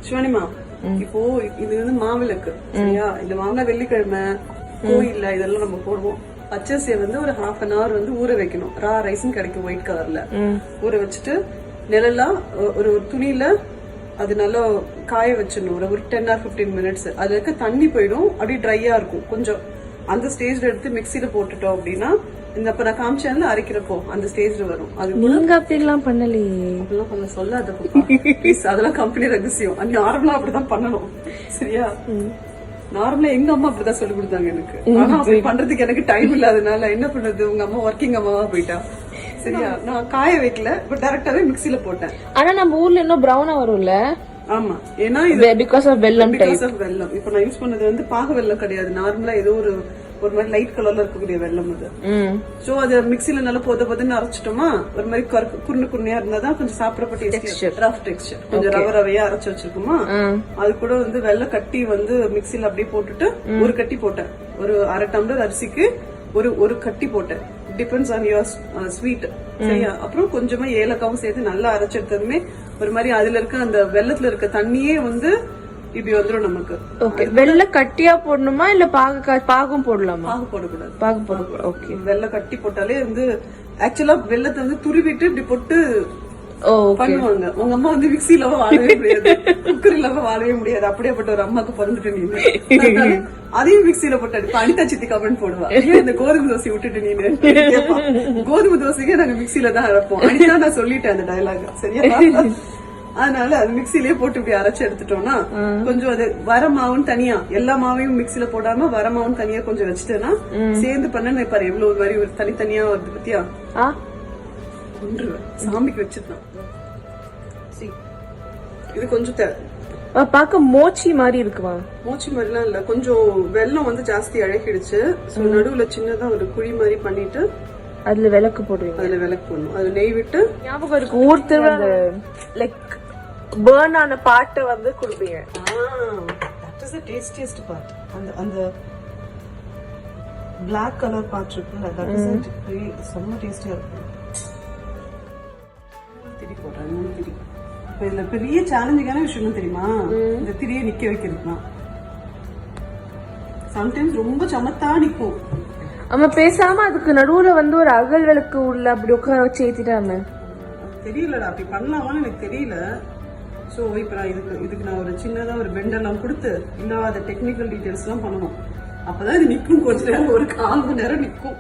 சிவானிமா, இப்போ இது வந்து மாவிளக்கு சரியா? இந்த மாவிள வெள்ளிக்கிழமை கோயில்ல இதெல்லாம் நம்ம போடுவோம். பச்சரிசியை வந்து ஒரு 1/2 an hour வந்து ஊற வைக்கணும். ரா ரைஸும் கிடைக்கும் ஒயிட் கலர்ல. ஊற வச்சுட்டு நிழலா ஒரு துணியில அது நல்லா காய வச்சிடணும். ஒரு 10 or 15 minutes. அதுல இருக்க தண்ணி போயிடும், அப்படியே ட்ரையா இருக்கும். கொஞ்சம் அந்த ஸ்டேஜ்ல எடுத்து மிக்சியில போட்டுட்டோம் அப்படின்னா, இந்த இப்ப நான் காமிச்சேன்ல அரைக்கிறப்போ அந்த ஸ்டேஜ்ல வரும். அது நீங்க அப்படிலாம் பண்ணலையே. அப்படிலாம் பண்ண சொல்லாத அதெல்லாம் கம்பெனி ரகசியம். நார்மலா அப்படிதான் பண்ணணும் சரியா? நார்மலா எங்க அம்மா அப்படிதான் சொல்லி கொடுத்தாங்க எனக்கு. ஆனா அப்படி பண்றதுக்கு எனக்கு டைம் இல்லாதனால என்ன பண்றது, உங்க அம்மா ஒர்க்கிங் அம்மாவா போயிட்டா சரியா? நான் காய வைக்கல, இப்ப டைரக்டாவே மிக்சில போட்டேன். ஆனா நம்ம ஊர்ல இன்னும் பிரவுனா வரும்ல? ஆமா, ஏன்னா இது பிகாஸ் ஆஃப் வெல்லம் டைப். வெல்லம் இப்ப நான் யூஸ் பண்ணது வந்து பாக வெல்லம் கிடையாது. நார்மலா ஏதோ ஒரு மாதிரி லைட் கலர்ல இருக்கக்கூடிய வெல்லம் அது. சோ அது மிக்சில நல்லா பொதுன்னு அரைச்சிட்டோமா, ஒரு மாதிரி குருணை குருணையா இருந்தாதான் கொஞ்சம் சாப்பிடப்பட்ட ரஃப் டெக்ஸ்சர். கொஞ்சம் ரவையா அரைச்சு வச்சிருக்குமா, அது கூட வந்து வெள்ளை கட்டி வந்து மிக்சில அப்படியே போட்டுட்டு ஒரு கட்டி போட்டேன். ஒரு 1/2 tumbler அரிசிக்கு ஒரு கட்டி போட்டேன். டிபெண்ட்ஸ் ஆன் யுவர் ஸ்வீட் சரியா? அப்புறம் கொஞ்சமா ஏலக்காவும் சேர்த்து நல்லா அரைச்செடுத்ததுமே ஒரு மாதிரி அதுல இருக்க அந்த வெள்ளத்துல இருக்க தண்ணியே வந்து இப்படி வந்துடும் நமக்கு. ஓகே, வெள்ளை கட்டியா போடணுமா இல்ல பாகும் போடலாமா? பாகு போடக்கூடாது. பாகு போடக்கூடாது. ஓகே, வெள்ளை கட்டி போட்டாலே வந்து ஆக்சுவலா வெள்ளத்தை வந்து துருவிட்டு இப்படி போட்டு பண்ணுவாங்க. உங்க அம்மா வந்து மிக்சில வாழவே முடியாது, குக்கர்ல வாழவே முடியாது. அப்படியேப்பட்ட ஒரு அம்மாக்கு பிறந்துட்டு நீங்க அதையும் மிக்சில போட்டு அடிப்பா. அனிதா சித்தி கமெண்ட் போடுவா, இந்த கோதுமை தோசை விட்டுட்டு நீனு. கோதுமை தோசைக்கே நாங்க மிக்சில தான் அரைப்போம். அனிதா நான் சொல்லிட்டேன் அந்த டயலாக் சரியா? அதனால அது மிக்சிலேயே போட்டு இப்படி அரைச்சு எடுத்துட்டோம்னா கொஞ்சம் அது வர மாவுன்னு தனியா, எல்லா மாவையும் மிக்சில போடாம வர மாவுன்னு தனியா கொஞ்சம் வச்சுட்டேன்னா சேர்ந்து பண்ண பாரு எவ்வளவு ஒரு மாதிரி ஒரு தனித்தனியா வருது பத்தியா? சாமிக்கு வச்சிருந்தான். இது கொஞ்சம் பாக்க மோச்சி மாதிரி இருக்குவா? மோச்சி மாதிரிலாம் இல்ல, கொஞ்சம் வெல்லம் வந்து ஜாஸ்தி அழகிடுச்சு. நடுவுல சின்னதா ஒரு குழி மாதிரி பண்ணிட்டு அதுல விளக்கு போடுவீங்க. அதுல விளக்கு போடணும். அது நெய் விட்டு ஞாபகம் இருக்கு, ஊர் திருவிழா லைக் பர்ன் ஆன பாட்டை வந்து கொடுப்பீங்க. That is the tastiest part. அந்த பிளாக் கலர் பார்ட் இருக்குல்ல, தட் இஸ் செம்ம டேஸ்டியா இருக்கும். திரி போடுறேன், 3 திரி. இப்ப இதுல பெரிய சேலஞ்சிங்கான விஷயம் தெரியுமா, இந்த திரியை நிக்க வைக்கிறதுதான். சம்டைம்ஸ் ரொம்ப சமத்தா நிக்கும். ஆமா, பேசாம அதுக்கு நடுவுல வந்து ஒரு அகல் விளக்கு உள்ள அப்படி உட்கார வச்சு ஏத்திட்டாம தெரியலடா, அப்படி பண்ணலாமான்னு எனக்கு தெரியல. சோ இப்ப நான் இதுக்கு நான் ஒரு சின்னதா ஒரு பெண்டெல்லாம் கொடுத்து இல்லாத டெக்னிக்கல் டீடைல்ஸ் எல்லாம் பண்ணணும். அப்பதான் இது நிக்கும். கொஞ்ச நேரம், ஒரு 1/4 மணி நேரம் நிக்கும்.